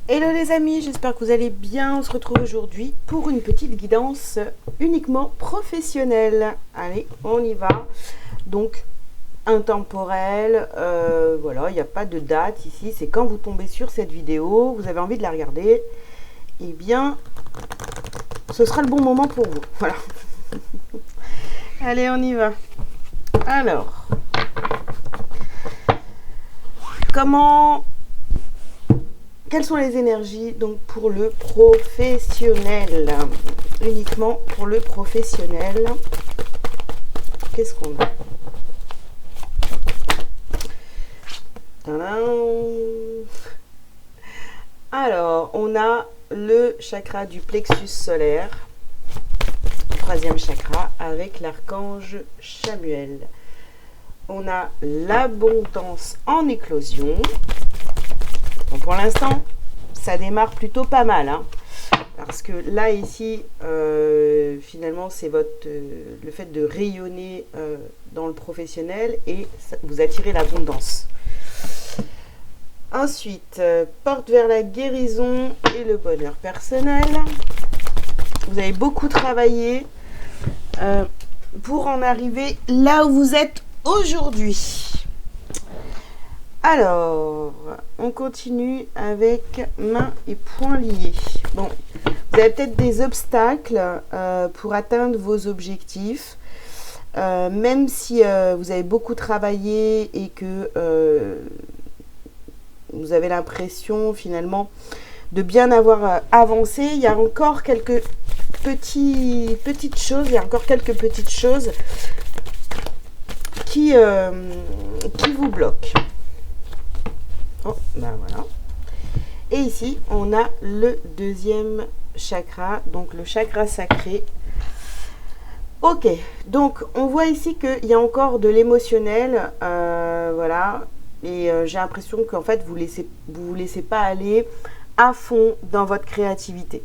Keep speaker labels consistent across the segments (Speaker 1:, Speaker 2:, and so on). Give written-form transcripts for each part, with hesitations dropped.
Speaker 1: Hello les amis, j'espère que vous allez bien. On se retrouve aujourd'hui pour une petite guidance uniquement professionnelle. Allez, on y va. Donc, intemporel, voilà, il n'y a pas de date ici. C'est quand vous tombez sur cette vidéo, vous avez envie de la regarder, eh bien, ce sera le bon moment pour vous. Voilà. Allez, on y va. Alors, quelles sont les énergies donc pour le professionnel? Uniquement pour le professionnel. Qu'est-ce qu'on a? Tadam. Alors, on a le chakra du plexus solaire, troisième chakra, avec l'archange Chamuel. On a l'abondance en éclosion. Bon, pour l'instant, ça démarre plutôt pas mal, hein, parce que là, ici, finalement, c'est le fait de rayonner dans le professionnel et ça, vous attirez l'abondance. Ensuite, porte vers la guérison et le bonheur personnel. Vous avez beaucoup travaillé pour en arriver là où vous êtes aujourd'hui. Alors, on continue avec mains et poings liés. Bon, vous avez peut-être des obstacles pour atteindre vos objectifs. Même si vous avez beaucoup travaillé et que vous avez l'impression finalement de bien avoir avancé, il y a encore quelques petites choses, qui vous bloquent. Oh, ben voilà. Et ici, on a le deuxième chakra, donc le chakra sacré. Ok, donc on voit ici qu'il y a encore de l'émotionnel, voilà. Et j'ai l'impression qu'en fait, vous vous laissez pas aller à fond dans votre créativité.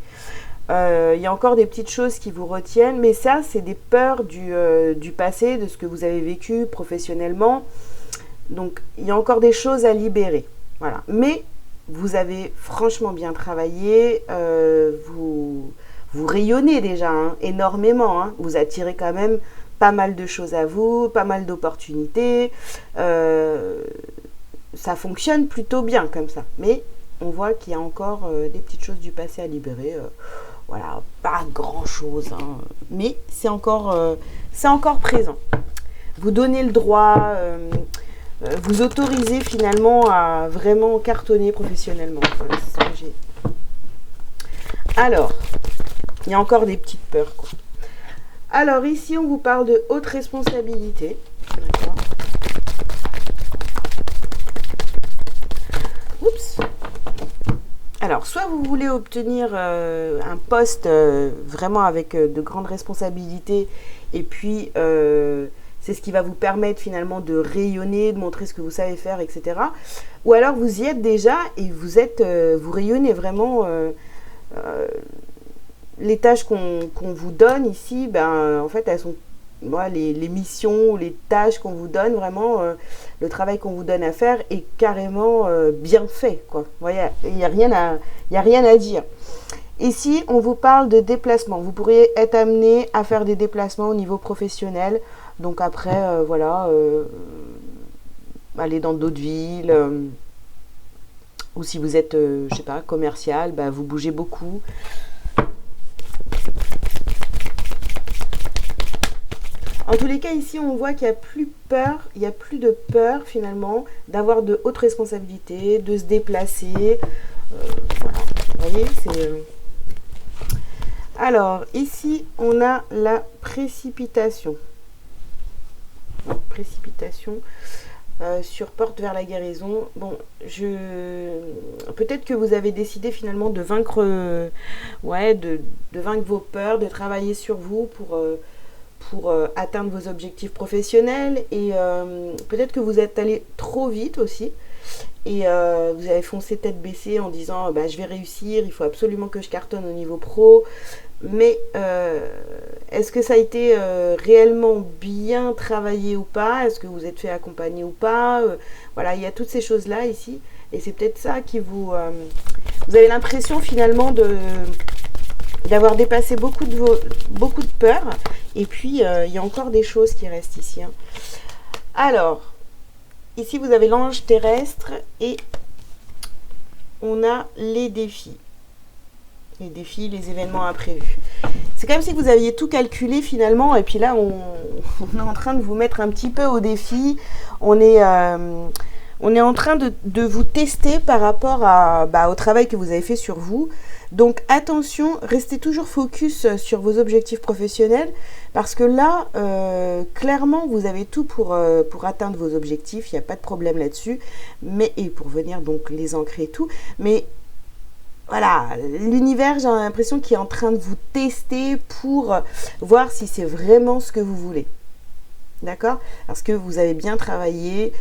Speaker 1: Il y a encore des petites choses qui vous retiennent, mais ça, c'est des peurs du passé, de ce que vous avez vécu professionnellement. Donc, il y a encore des choses à libérer. Voilà. Mais vous avez franchement bien travaillé. Vous rayonnez déjà énormément. Hein. Vous attirez quand même pas mal de choses à vous, pas mal d'opportunités. Ça fonctionne plutôt bien comme ça. Mais on voit qu'il y a encore des petites choses du passé à libérer. Voilà, pas grand-chose. Hein. Mais c'est encore présent. Vous donnez le droit... vous autorisez finalement à vraiment cartonner professionnellement. Voilà, c'est ce que j'ai. Alors, il y a encore des petites peurs, quoi. Alors, ici, on vous parle de haute responsabilité. D'accord. Oups. Alors, soit vous voulez obtenir un poste vraiment avec de grandes responsabilités et puis... c'est ce qui va vous permettre finalement de rayonner, de montrer ce que vous savez faire, etc. Ou alors vous y êtes déjà et vous rayonnez vraiment. Les tâches qu'on vous donne ici, ben, en fait, elles sont les missions, les tâches qu'on vous donne, vraiment, le travail qu'on vous donne à faire est carrément bien fait, quoi. Vous voyez, il n'y a rien à dire. Ici, on vous parle de déplacement. Vous pourriez être amené à faire des déplacements au niveau professionnel. Donc après, aller dans d'autres villes. Ou si vous êtes, je sais pas, commercial, bah, vous bougez beaucoup. En tous les cas, ici, on voit qu'il n'y a plus peur, il n'y a plus de peur finalement d'avoir de hautes responsabilités, de se déplacer. Voilà, vous voyez, c'est... Alors, ici, on a la précipitation. Précipitation sur porte vers la guérison. Bon, peut-être que vous avez décidé finalement de vaincre, de vaincre vos peurs, de travailler sur vous pour atteindre vos objectifs professionnels et peut-être que vous êtes allé trop vite aussi et vous avez foncé tête baissée en disant bah, je vais réussir, il faut absolument que je cartonne au niveau pro. Mais est-ce que ça a été réellement bien travaillé ou pas? Est-ce que vous êtes fait accompagner ou pas? Voilà, il y a toutes ces choses-là ici. Et c'est peut-être ça qui vous Vous avez l'impression finalement d'avoir dépassé beaucoup de peurs. Et puis, il y a encore des choses qui restent ici. Hein. Alors, ici, vous avez l'ange terrestre et on a les défis. Les défis, les événements imprévus. C'est comme si vous aviez tout calculé finalement. Et puis là, on est en train de vous mettre un petit peu au défi. On est en train de vous tester par rapport au travail que vous avez fait sur vous. Donc attention, restez toujours focus sur vos objectifs professionnels parce que là, clairement, vous avez tout pour atteindre vos objectifs. Il n'y a pas de problème là-dessus. Et pour venir donc les ancrer et tout. Mais voilà, l'univers, j'ai l'impression qu'il est en train de vous tester pour voir si c'est vraiment ce que vous voulez. D'accord? Parce que vous avez bien travaillé.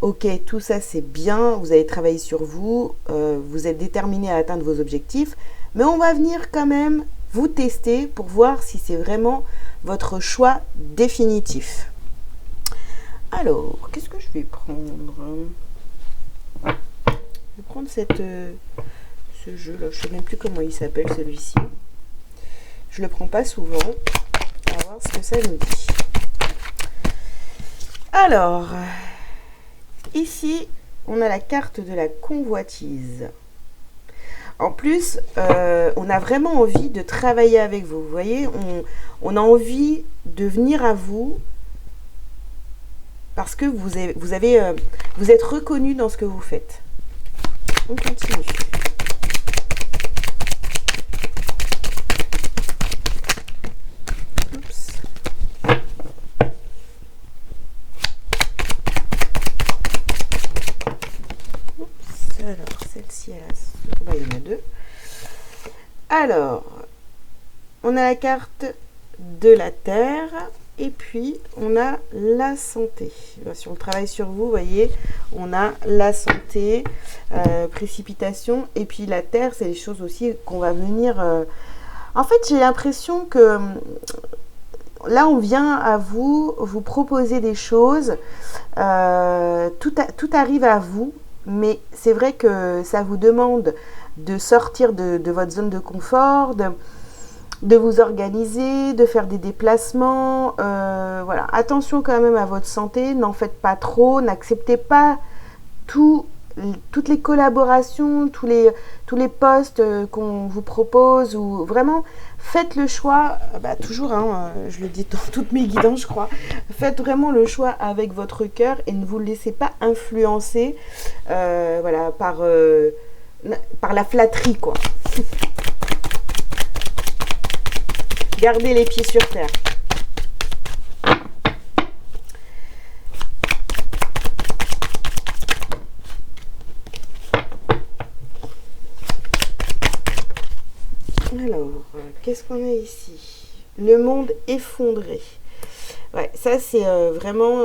Speaker 1: Ok, tout ça c'est bien, vous avez travaillé sur vous, vous êtes déterminé à atteindre vos objectifs, mais on va venir quand même vous tester pour voir si c'est vraiment votre choix définitif. Alors, qu'est-ce que je vais prendre? Je vais prendre ce jeu là, je ne sais même plus comment il s'appelle celui-ci. Je le prends pas souvent. On va voir ce que ça nous dit. Alors, ici, on a la carte de la convoitise. En plus, on a vraiment envie de travailler avec vous. Vous voyez, on a envie de venir à vous parce que vous êtes reconnu dans ce que vous faites. On continue. Alors, celle-ci, il y en a deux. Alors, on a la carte de la Terre et puis on a la santé. Si on travaille sur vous, vous voyez, on a la santé, précipitation et puis la Terre, c'est les choses aussi qu'on va venir... En fait, j'ai l'impression que là, on vient à vous proposer des choses. Tout arrive à vous. Mais c'est vrai que ça vous demande de sortir de votre zone de confort, de vous organiser, de faire des déplacements. Voilà. Attention quand même à votre santé, n'en faites pas trop, n'acceptez pas toutes les collaborations, tous les postes qu'on vous propose, ou vraiment faites le choix, toujours, je le dis dans toutes mes guidances, je crois, faites vraiment le choix avec votre cœur et ne vous laissez pas influencer voilà, par la flatterie, quoi. Gardez les pieds sur terre. Alors, qu'est-ce qu'on a ici? Le monde effondré. Ouais, ça c'est vraiment...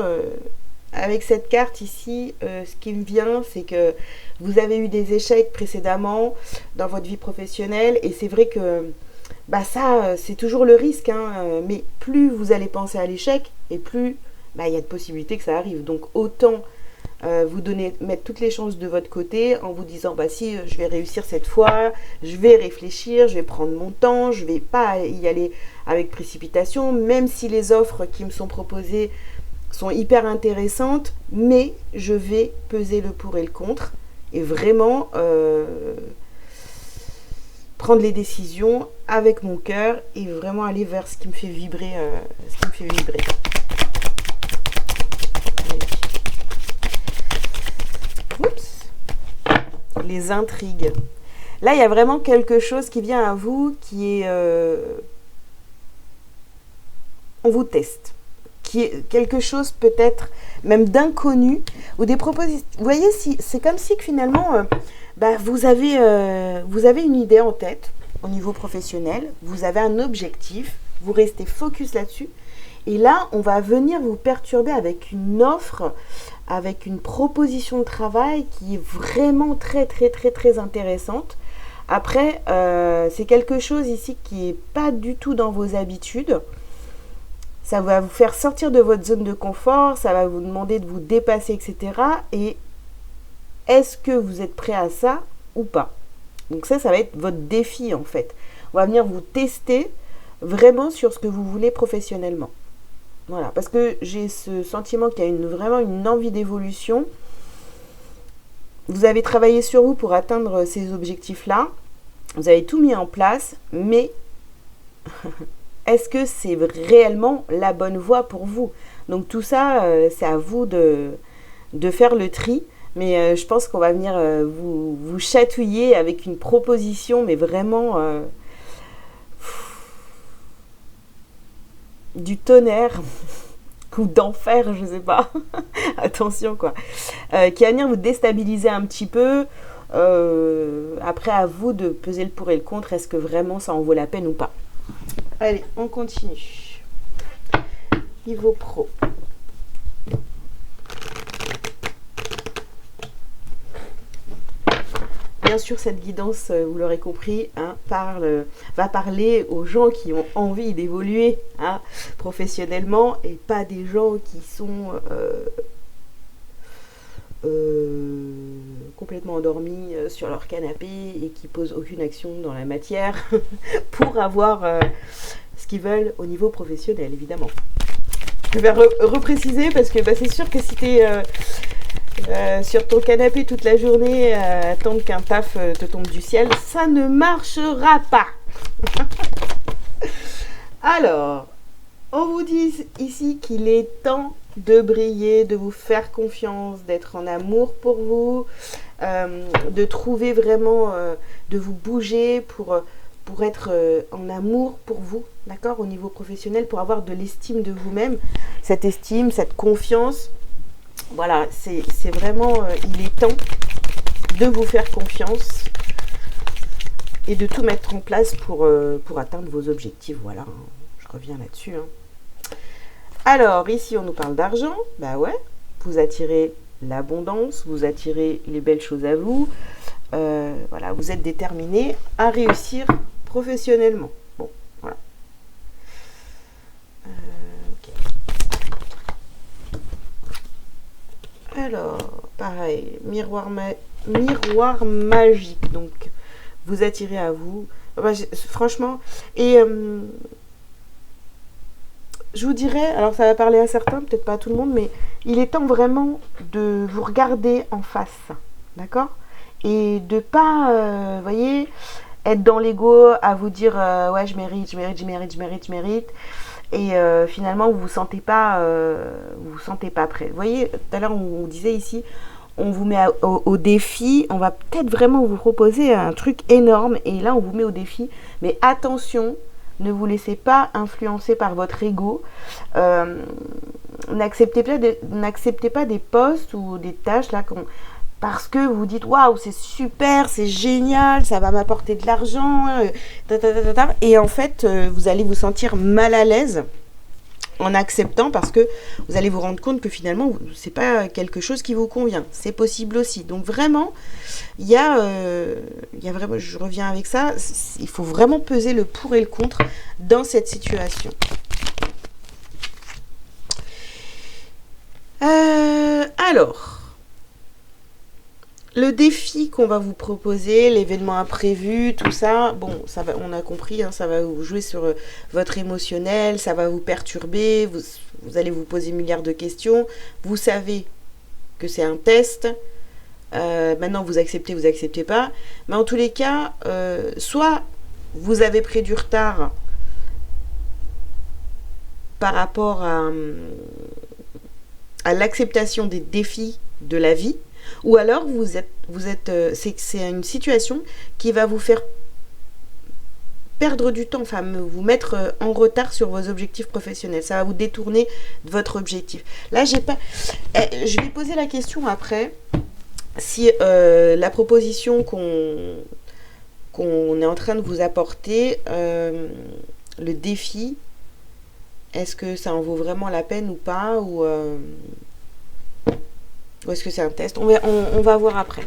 Speaker 1: avec cette carte ici, ce qui me vient, c'est que vous avez eu des échecs précédemment dans votre vie professionnelle. Et c'est vrai que ça, c'est toujours le risque. Hein, mais plus vous allez penser à l'échec, et plus il y a de possibilités que ça arrive. Donc autant... mettre toutes les chances de votre côté en vous disant si je vais réussir cette fois, je vais réfléchir, je vais prendre mon temps, je vais pas y aller avec précipitation, même si les offres qui me sont proposées sont hyper intéressantes, mais je vais peser le pour et le contre et vraiment prendre les décisions avec mon cœur et vraiment aller vers ce qui me fait vibrer, Les intrigues. Là, il y a vraiment quelque chose qui vient à vous qui est... on vous teste. Qui est quelque chose peut-être même d'inconnu ou des propositions. Vous voyez, c'est comme si que finalement, vous avez une idée en tête au niveau professionnel, vous avez un objectif, vous restez focus là-dessus. Et là, on va venir vous perturber avec une offre, avec une proposition de travail qui est vraiment très, très, très, très intéressante. Après, c'est quelque chose ici qui n'est pas du tout dans vos habitudes. Ça va vous faire sortir de votre zone de confort, ça va vous demander de vous dépasser, etc. Et est-ce que vous êtes prêt à ça ou pas? Donc ça va être votre défi en fait. On va venir vous tester vraiment sur ce que vous voulez professionnellement. Voilà, parce que j'ai ce sentiment qu'il y a vraiment une envie d'évolution. Vous avez travaillé sur vous pour atteindre ces objectifs-là. Vous avez tout mis en place, mais est-ce que c'est réellement la bonne voie pour vous? Donc tout ça, c'est à vous de faire le tri. Mais je pense qu'on va venir vous chatouiller avec une proposition, mais vraiment du tonnerre ou d'enfer, je sais pas. Attention quoi. Qui va venir vous déstabiliser un petit peu. Après, à vous de peser le pour et le contre. Est-ce que vraiment ça en vaut la peine ou pas? Allez, on continue. Niveau pro. Bien sûr, cette guidance, vous l'aurez compris, hein, va parler aux gens qui ont envie d'évoluer professionnellement et pas des gens qui sont complètement endormis sur leur canapé et qui posent aucune action dans la matière pour avoir ce qu'ils veulent au niveau professionnel, évidemment. Je vais repréciser parce que c'est sûr que si tu es sur ton canapé toute la journée attendre qu'un taf te tombe du ciel, ça ne marchera pas. Alors, on vous dit ici qu'il est temps de briller, de vous faire confiance, d'être en amour pour vous, de trouver vraiment, de vous bouger pour être en amour pour vous, d'accord, au niveau professionnel, pour avoir de l'estime de vous-même, cette estime, cette confiance. Voilà, c'est vraiment, il est temps de vous faire confiance et de tout mettre en place pour atteindre vos objectifs. Voilà, hein, je reviens là-dessus. Hein. Alors, ici, on nous parle d'argent. Bah ouais, vous attirez l'abondance, vous attirez les belles choses à vous. Voilà, vous êtes déterminé à réussir professionnellement. Bon, voilà. Ok. Alors, pareil, miroir magique. Donc, vous attirez à vous. Bah, franchement, et je vous dirais, alors ça va parler à certains, peut-être pas à tout le monde, mais il est temps vraiment de vous regarder en face, d'accord? Et de pas, voyez, être dans l'ego, à vous dire ouais, je mérite. Et finalement, vous vous sentez pas prêt. Vous voyez, tout à l'heure, on disait ici, on vous met au défi, on va peut-être vraiment vous proposer un truc énorme, et là, on vous met au défi, mais attention, ne vous laissez pas influencer par votre ego. N'acceptez pas des postes ou des tâches là parce que vous dites waouh, c'est super, c'est génial, ça va m'apporter de l'argent, et en fait vous allez vous sentir mal à l'aise en acceptant, parce que vous allez vous rendre compte que finalement c'est pas quelque chose qui vous convient. C'est possible aussi. Donc vraiment, il y a vraiment, je reviens avec ça, il faut vraiment peser le pour et le contre dans cette situation. Alors, le défi qu'on va vous proposer, l'événement imprévu, tout ça, bon, ça va, on a compris, hein, ça va vous jouer sur votre émotionnel, ça va vous perturber, vous allez vous poser milliards de questions, vous savez que c'est un test, maintenant vous acceptez pas, mais en tous les cas, soit vous avez pris du retard par rapport à l'acceptation des défis de la vie, ou alors c'est une situation qui va vous faire perdre du temps, enfin vous mettre en retard sur vos objectifs professionnels. Ça va vous détourner de votre objectif. Là, je vais poser la question après si la proposition qu'on est en train de vous apporter, le défi, est-ce que ça en vaut vraiment la peine ou pas, ou est-ce que c'est un test? On va voir après.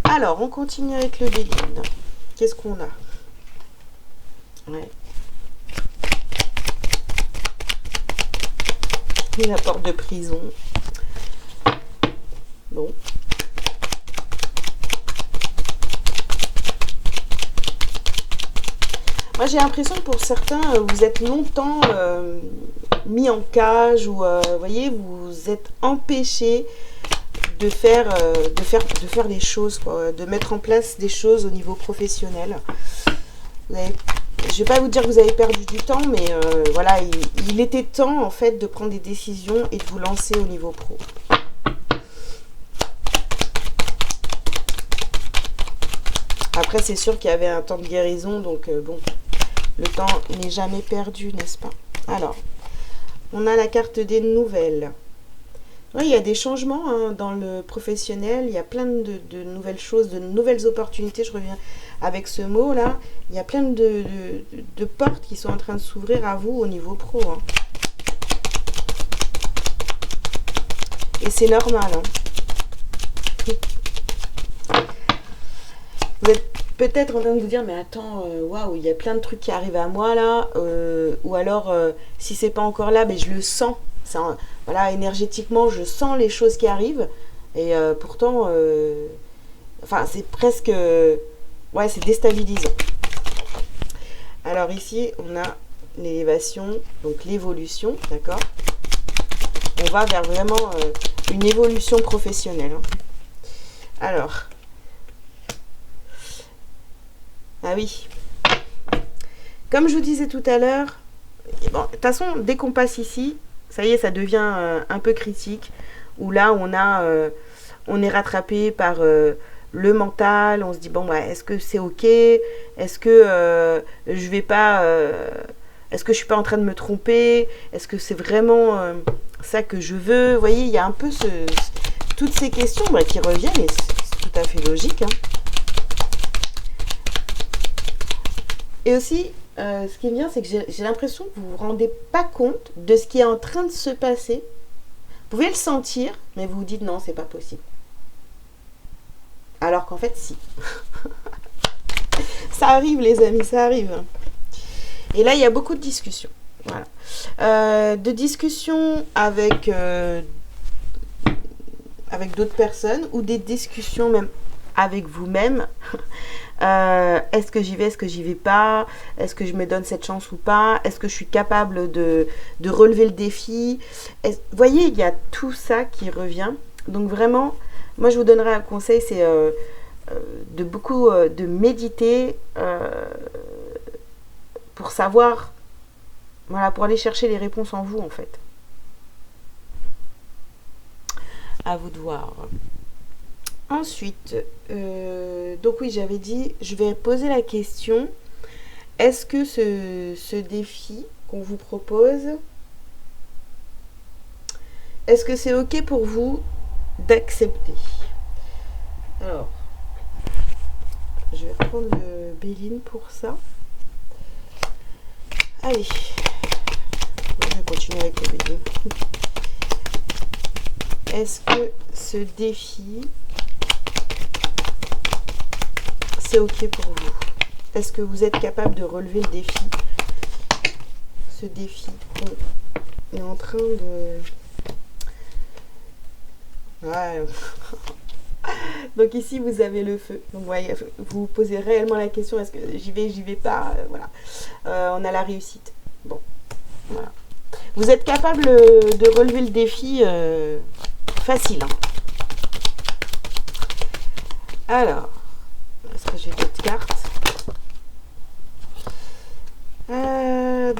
Speaker 1: Alors, on continue avec le Begin. Qu'est-ce qu'on a? Ouais. La porte de prison. Bon. Moi, j'ai l'impression que pour certains, vous êtes longtemps mis en cage ou, vous voyez, vous êtes empêché de faire les choses, quoi, de mettre en place des choses au niveau professionnel. Je ne vais pas vous dire que vous avez perdu du temps, mais voilà, il était temps en fait de prendre des décisions et de vous lancer au niveau pro. Après, c'est sûr qu'il y avait un temps de guérison, donc bon, le temps n'est jamais perdu, n'est-ce pas? Alors, on a la carte des nouvelles. Oui, il y a des changements hein, dans le professionnel, il y a plein de nouvelles choses, de nouvelles opportunités, je reviens avec ce mot-là. Il y a plein de portes qui sont en train de s'ouvrir à vous au niveau pro. Hein. Et c'est normal. Hein. Vous êtes peut-être en train de vous dire, mais attends, waouh, il y a plein de trucs qui arrivent à moi là. Ou alors, si c'est pas encore là, mais je le sens. Voilà, énergétiquement, je sens les choses qui arrivent. Et pourtant, enfin, c'est presque... ouais, c'est déstabilisant. Alors ici, on a l'élévation, donc l'évolution, d'accord? On va vers vraiment une évolution professionnelle. Hein. Alors... ah oui. Comme je vous disais tout à l'heure, bon, de toute façon, dès qu'on passe ici, ça y est, ça devient un peu critique. Où là, on est rattrapé par le mental. On se dit, bon, bah, est-ce que c'est OK? Est-ce que je vais pas... est-ce que je suis pas en train de me tromper? Est-ce que c'est vraiment ça que je veux? Vous voyez, il y a un peu toutes ces questions bah, qui reviennent et c'est tout à fait logique. Hein. Et aussi, ce qui est bien, c'est que j'ai l'impression que vous ne vous rendez pas compte de ce qui est en train de se passer. Vous pouvez le sentir, mais vous vous dites non, c'est pas possible. Alors qu'en fait, si. Ça arrive, les amis, ça arrive. Et là, il y a beaucoup de discussions. Voilà. De discussions avec d'autres personnes ou des discussions même avec vous-même. Est-ce que j'y vais, est-ce que j'y vais pas? Est-ce que je me donne cette chance ou pas? Est-ce que je suis capable de relever le défi? Vous voyez, il y a tout ça qui revient. Donc vraiment, moi je vous donnerais un conseil, c'est de méditer pour savoir, voilà, pour aller chercher les réponses en vous en fait. À vous de voir. Ensuite, donc oui, j'avais dit, je vais poser la question, est-ce que ce défi qu'on vous propose, est-ce que c'est OK pour vous d'accepter? Alors, je vais prendre le Béline pour ça. Allez, je vais continuer avec le Béline. Est-ce que ce défi... c'est OK pour vous? Est-ce que vous êtes capable de relever le défi? Ce défi qu'on est en train de... ouais. Donc ici, vous avez le feu. Donc, voyez, vous vous posez réellement la question, est-ce que j'y vais pas? Voilà. On a la réussite. Bon, voilà. Vous êtes capable de relever le défi facile. Hein. Alors... est-ce que j'ai d'autres cartes?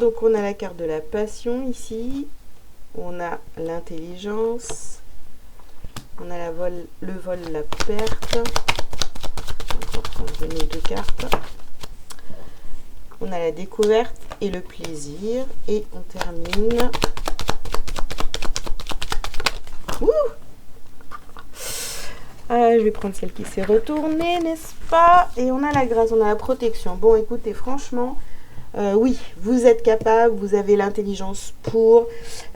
Speaker 1: Donc on a la carte de la passion ici. On a l'intelligence. On a le vol, la perte. On va prendre nos deux cartes. On a la découverte et le plaisir. Et on termine. Ouh! Je vais prendre celle qui s'est retournée, n'est-ce pas? Et on a la grâce, on a la protection. Bon, écoutez, franchement, oui, vous êtes capable, vous avez l'intelligence pour,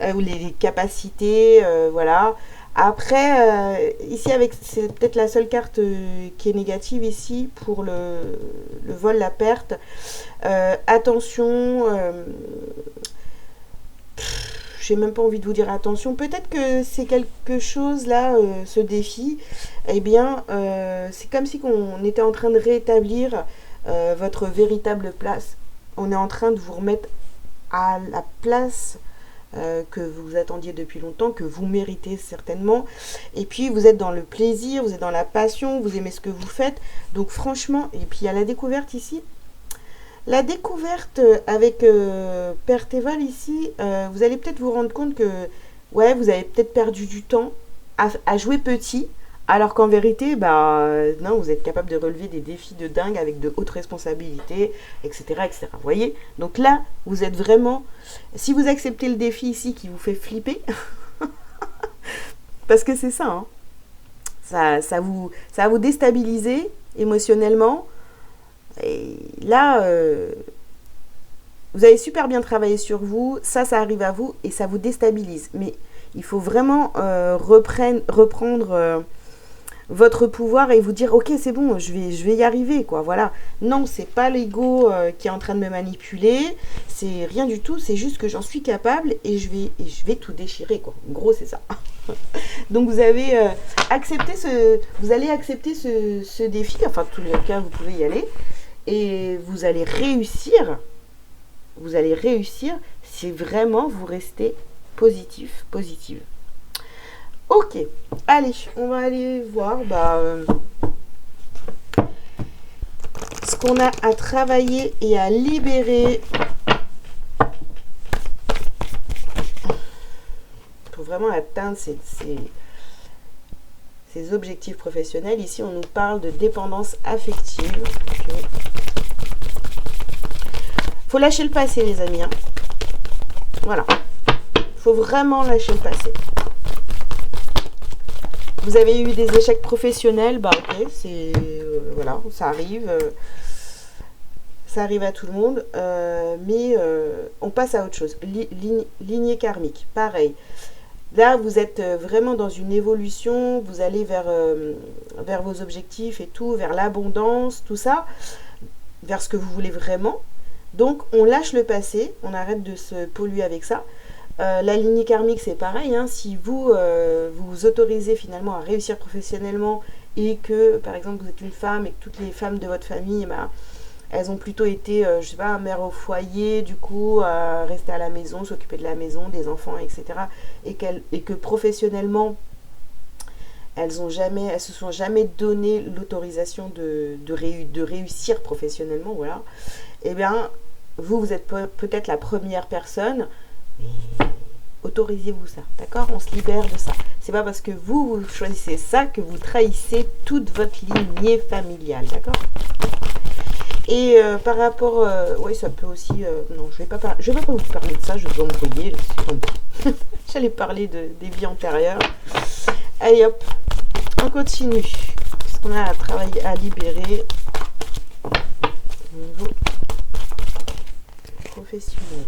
Speaker 1: ou les capacités, voilà. Après, ici, c'est peut-être la seule carte qui est négative ici pour le vol, la perte. Attention... j'ai même pas envie de vous dire attention. Peut-être que c'est quelque chose là, ce défi, eh bien, c'est comme si on était en train de rétablir votre véritable place on est en train de vous remettre à la place que vous attendiez depuis longtemps, que vous méritez certainement. Et puis vous êtes dans le plaisir, vous êtes dans la passion, vous aimez ce que vous faites. Donc franchement, et puis il y a la découverte ici. La découverte avec Perteval ici, vous allez peut-être vous rendre compte que ouais, vous avez peut-être perdu du temps à jouer petit, alors qu'en vérité, bah non, vous êtes capable de relever des défis de dingue avec de hautes responsabilités, etc., etc. Vous voyez? Donc là, vous êtes vraiment... Si vous acceptez le défi ici qui vous fait flipper, parce que c'est ça, hein, ça va vous déstabiliser émotionnellement. Et là, vous avez super bien travaillé sur vous, ça arrive à vous et ça vous déstabilise. Mais il faut vraiment reprendre votre pouvoir et vous dire ok, c'est bon, je vais y arriver, quoi. Voilà. Non, c'est pas l'ego qui est en train de me manipuler, c'est rien du tout, c'est juste que j'en suis capable et je vais tout déchirer, quoi. En gros, c'est ça. Donc vous avez vous allez accepter ce défi, enfin, en tous les cas, vous pouvez y aller et vous allez réussir. Vous allez réussir si vraiment vous restez positive. Ok, allez, on va aller voir ce qu'on a à travailler et à libérer pour vraiment atteindre ces objectifs professionnels. Ici, on nous parle de dépendance affective. Okay. Faut lâcher le passé, les amis. Hein. Voilà. Faut vraiment lâcher le passé. Vous avez eu des échecs professionnels, bah ok, c'est voilà, ça arrive à tout le monde, mais on passe à autre chose. Lignée karmique, pareil. Là, vous êtes vraiment dans une évolution, vous allez vers vos objectifs et tout, vers l'abondance, tout ça, vers ce que vous voulez vraiment. Donc, on lâche le passé, on arrête de se polluer avec ça. La lignée karmique, c'est pareil. Hein, si vous vous autorisez finalement à réussir professionnellement et que, par exemple, vous êtes une femme et que toutes les femmes de votre famille, bah, elles ont plutôt été, je sais pas, mère au foyer, du coup, rester à la maison, s'occuper de la maison, des enfants, etc. Et que professionnellement, elles se sont jamais donné l'autorisation de réussir professionnellement, voilà. Eh bien, vous êtes peut-être la première personne, mais autorisez-vous ça, d'accord? On se libère de ça. C'est pas parce que vous choisissez ça que vous trahissez toute votre lignée familiale, d'accord? Et par rapport, oui, ça peut aussi, non, je vais pas vous parler de ça, je vais m'embrouiller, j'allais parler des vies antérieures. Allez hop, on continue. Qu'est-ce qu'on a à travailler, à libérer au niveau professionnel?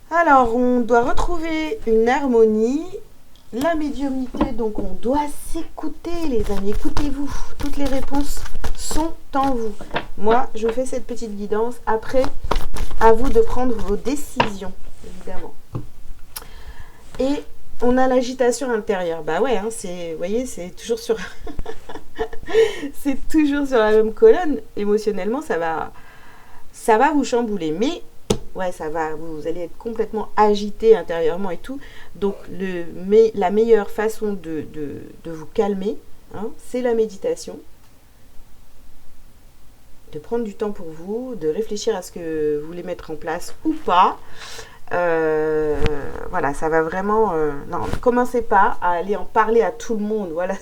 Speaker 1: Alors, on doit retrouver une harmonie. La médiumnité, donc on doit s'écouter, les amis. Écoutez-vous. Toutes les réponses sont en vous. Moi, je fais cette petite guidance. Après, à vous de prendre vos décisions, évidemment. Et on a l'agitation intérieure. Bah ouais, hein, vous voyez, c'est toujours sur... c'est toujours sur la même colonne. Émotionnellement, ça va vous chambouler. Mais... ouais, ça va, vous allez être complètement agité intérieurement et tout. Donc, la meilleure façon de vous calmer, hein, c'est la méditation. De prendre du temps pour vous, de réfléchir à ce que vous voulez mettre en place ou pas. Voilà, ça va vraiment... non, ne commencez pas à aller en parler à tout le monde. Voilà,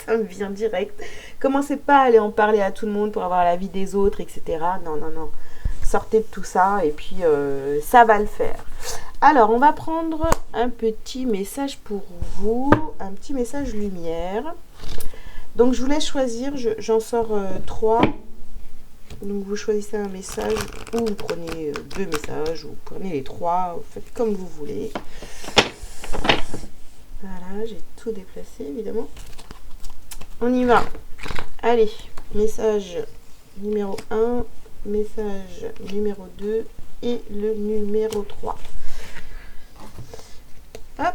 Speaker 1: ça me vient direct. Commencez pas à aller en parler à tout le monde pour avoir l'avis des autres, etc. Non, non, non. Sortez de tout ça et puis ça va le faire. Alors, on va prendre un petit message pour vous, un petit message lumière. Donc, je vous laisse choisir, j'en sors 3. Donc, vous choisissez un message ou vous prenez 2 messages ou vous prenez les 3, vous faites comme vous voulez. Voilà, j'ai tout déplacé évidemment. On y va. Allez, message numéro 1. Message numéro 2 et le numéro 3. Hop.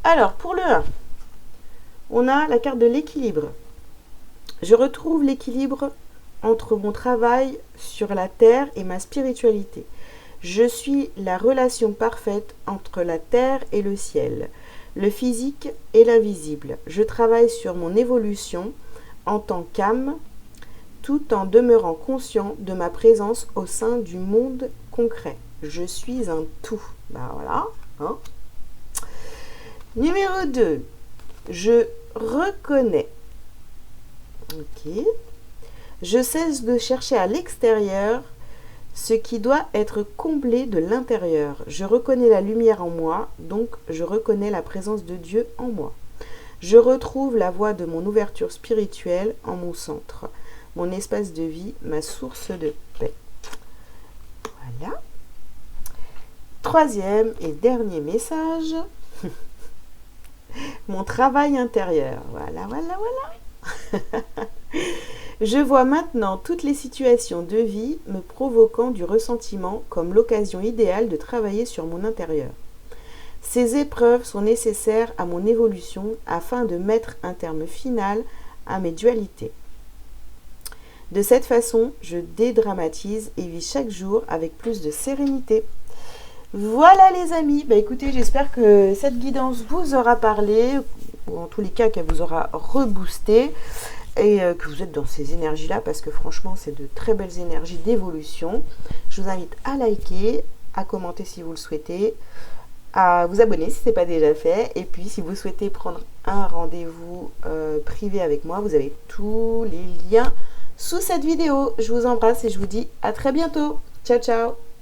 Speaker 1: Alors, pour le 1, on a la carte de l'équilibre. Je retrouve l'équilibre entre mon travail sur la terre et ma spiritualité. Je suis la relation parfaite entre la terre et le ciel, le physique et l'invisible. Je travaille sur mon évolution en tant qu'âme, tout en demeurant conscient de ma présence au sein du monde concret. Je suis un tout. Ben voilà. Hein. Numéro 2. Je reconnais. Ok. Je cesse de chercher à l'extérieur ce qui doit être comblé de l'intérieur. Je reconnais la lumière en moi, donc je reconnais la présence de Dieu en moi. Je retrouve la voie de mon ouverture spirituelle en mon centre, mon espace de vie, ma source de paix. Voilà. Troisième et dernier message. Mon travail intérieur. Voilà, voilà, voilà. Je vois maintenant toutes les situations de vie me provoquant du ressentiment comme l'occasion idéale de travailler sur mon intérieur. Ces épreuves sont nécessaires à mon évolution afin de mettre un terme final à mes dualités. De cette façon, je dédramatise et vis chaque jour avec plus de sérénité. Voilà les amis, écoutez, j'espère que cette guidance vous aura parlé, ou en tous les cas qu'elle vous aura reboosté, et que vous êtes dans ces énergies-là, parce que franchement, c'est de très belles énergies d'évolution. Je vous invite à liker, à commenter si vous le souhaitez, à vous abonner si ce n'est pas déjà fait, et puis si vous souhaitez prendre un rendez-vous privé avec moi, vous avez tous les liens sous cette vidéo. Je vous embrasse et je vous dis à très bientôt. Ciao, ciao!